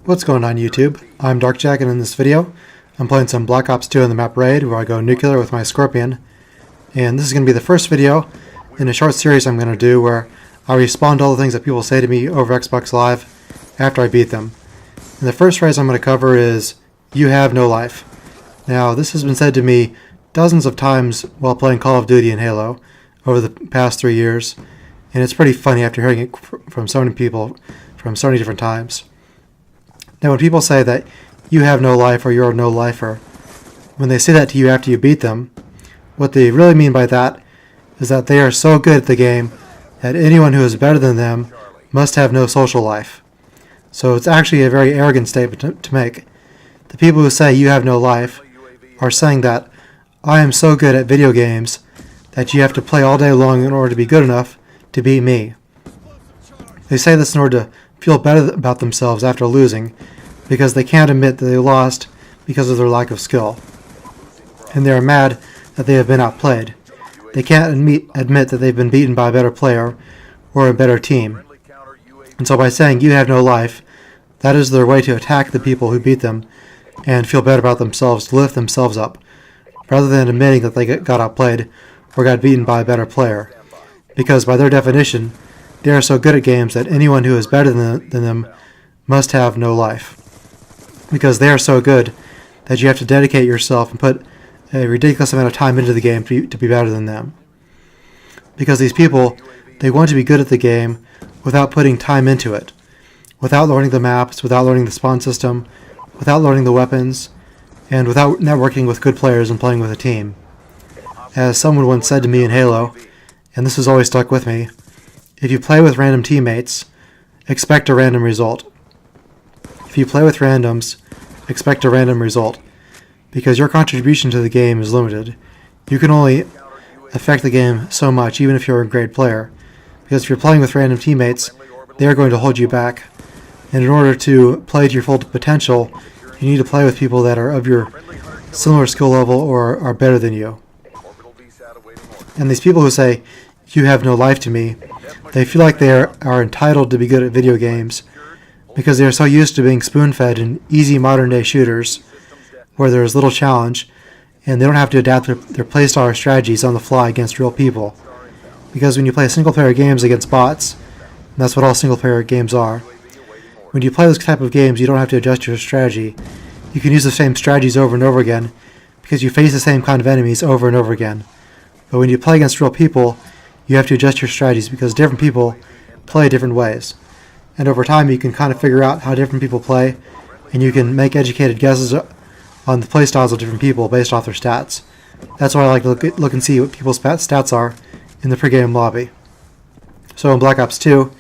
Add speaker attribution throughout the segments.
Speaker 1: What's going on YouTube? I'm Darkjack, and in this video I'm playing some Black Ops 2 in the map Raid, where I go nuclear with my Scorpion. And this is going to be the first video in a short series I'm going to do where I respond to all the things that people say to me over Xbox Live after I beat them. And the first phrase I'm going to cover is, "You have no life." Now, this has been said to me dozens of times while playing Call of Duty and Halo over the past 3 years, and it's pretty funny after hearing it from so many people from so many different times. Now, when people say that you have no life or you're a no-lifer, when they say that to you after you beat them, what they really mean by that is that they are so good at the game that anyone who is better than them must have no social life. So it's actually a very arrogant statement to make. The people who say you have no life are saying that I am so good at video games that you have to play all day long in order to be good enough to beat me. They say this in order to feel better about themselves after losing, because they can't admit that they lost because of their lack of skill. And they are mad that they have been outplayed. They can't admit that they've been beaten by a better player or a better team. And so by saying you have no life, that is their way to attack the people who beat them and feel better about themselves, to lift themselves up, rather than admitting that they got outplayed or got beaten by a better player. Because by their definition, they are so good at games that anyone who is better than them must have no life. Because they are so good that you have to dedicate yourself and put a ridiculous amount of time into the game to be better than them. Because these people, they want to be good at the game without putting time into it, without learning the maps, without learning the spawn system, without learning the weapons, and without networking with good players and playing with a team. As someone once said to me in Halo, and this has always stuck with me, if you play with random teammates, expect a random result. If you play with randoms, expect a random result, because your contribution to the game is limited. You can only affect the game so much, even if you're a great player, because if you're playing with random teammates, they are going to hold you back. And in order to play to your full potential, you need to play with people that are of your similar skill level or are better than you. And these people who say, "You have no life" to me, they feel like they are entitled to be good at video games because they are so used to being spoon-fed in easy modern-day shooters where there is little challenge, and they don't have to adapt their playstyle or strategies on the fly against real people. Because when you play single-player games against bots, and that's what all single-player games are, when you play those type of games, you don't have to adjust your strategy. You can use the same strategies over and over again because you face the same kind of enemies over and over again. But when you play against real people, you have to adjust your strategies because different people play different ways. And over time, you can kind of figure out how different people play, and you can make educated guesses on the playstyles of different people based off their stats. That's why I like to look and see what people's stats are in the pregame lobby. So in Black Ops 2,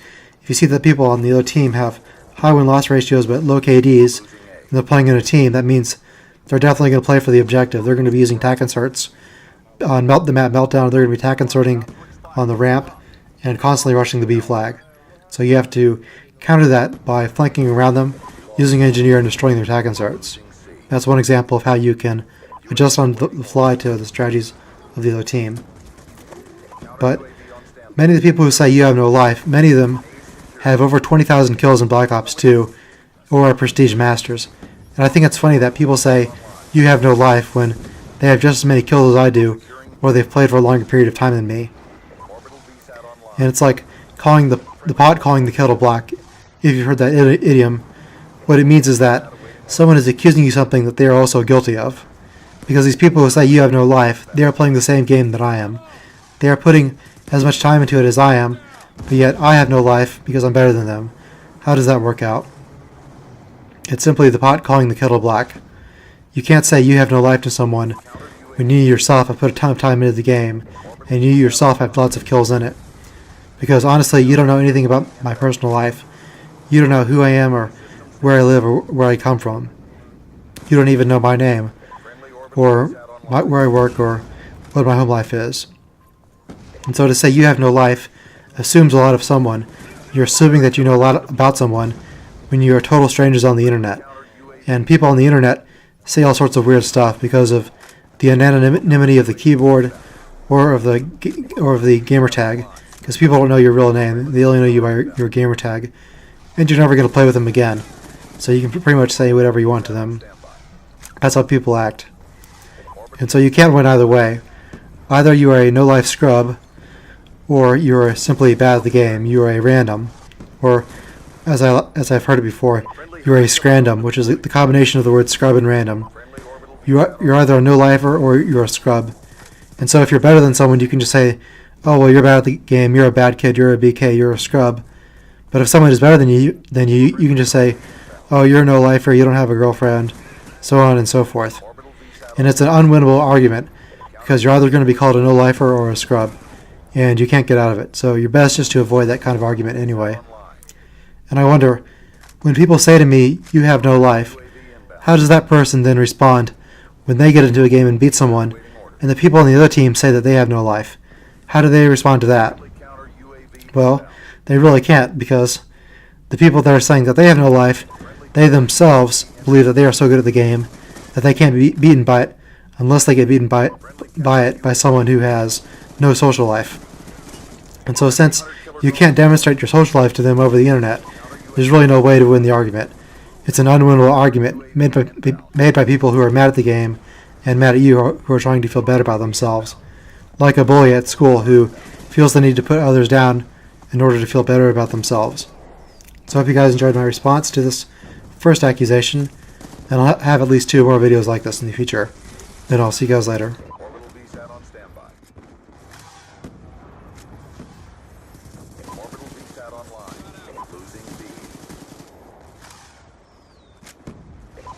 Speaker 1: if you see that people on the other team have high win-loss ratios but low KDs, and they're playing in a team, that means they're definitely going to play for the objective. They're going to be using tac inserts on the map Meltdown. They're going to be tac inserting on the ramp and constantly rushing the B flag. So you have to counter that by flanking around them, using engineer and destroying their tac inserts. That's one example of how you can adjust on the fly to the strategies of the other team. But many of the people who say you have no life, many of them have over 20,000 kills in Black Ops 2 or are Prestige Masters. And I think it's funny that people say you have no life when they have just as many kills as I do, or they've played for a longer period of time than me. And it's like calling the pot calling the kettle black. If you've heard that idiom, what it means is that someone is accusing you of something that they are also guilty of. Because these people who say you have no life, they are playing the same game that I am. They are putting as much time into it as I am, but yet I have no life because I'm better than them. How does that work out? It's simply the pot calling the kettle black. You can't say you have no life to someone when you yourself have put a ton of time into the game and you yourself have lots of kills in it. Because honestly, you don't know anything about my personal life. You don't know who I am or where I live or where I come from. You don't even know my name or where I work or what my home life is. And so to say you have no life assumes a lot of someone. You're assuming that you know a lot about someone when you are total strangers on the internet. And people on the internet say all sorts of weird stuff because of the anonymity of the keyboard or of the gamer tag. Because people don't know your real name. They only know you by your gamer tag. And you're never going to play with them again. so you can pretty much say whatever you want to them. That's how people act. And so you can't win either way. Either you are a no-life scrub, or you are simply bad at the game. You are a random, or as I've heard it before, you are a scrandom, which is the combination of the words scrub and random. You're either a no-lifer or you're a scrub. And so if you're better than someone, you can just say, oh, well, you're bad at the game, you're a bad kid, you're a BK, you're a scrub. But if someone is better than you, you can just say, oh, you're a no-lifer, you don't have a girlfriend, so on and so forth. And it's an unwinnable argument, because you're either going to be called a no-lifer or a scrub, and you can't get out of it. So you're best just to avoid that kind of argument anyway. And I wonder, when people say to me, you have no life, how does that person then respond when they get into a game and beat someone, and the people on the other team say that they have no life? How do they respond to that? Well, they really can't, because the people that are saying that they have no life, they themselves believe that they are so good at the game that they can't be beaten by it unless they get beaten by it by someone who has no social life. And so since you can't demonstrate your social life to them over the internet, there's really no way to win the argument. It's an unwinnable argument made by people who are mad at the game and mad at you who are trying to feel better about themselves. Like a bully at school who feels the need to put others down in order to feel better about themselves. So I hope you guys enjoyed my response to this first accusation, and I'll have at least 2 more videos like this in the future. Then I'll see you guys later.
Speaker 2: Orbital VSAT on standby. Orbital VSAT online. Losing feed.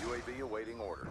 Speaker 2: UAV awaiting orders.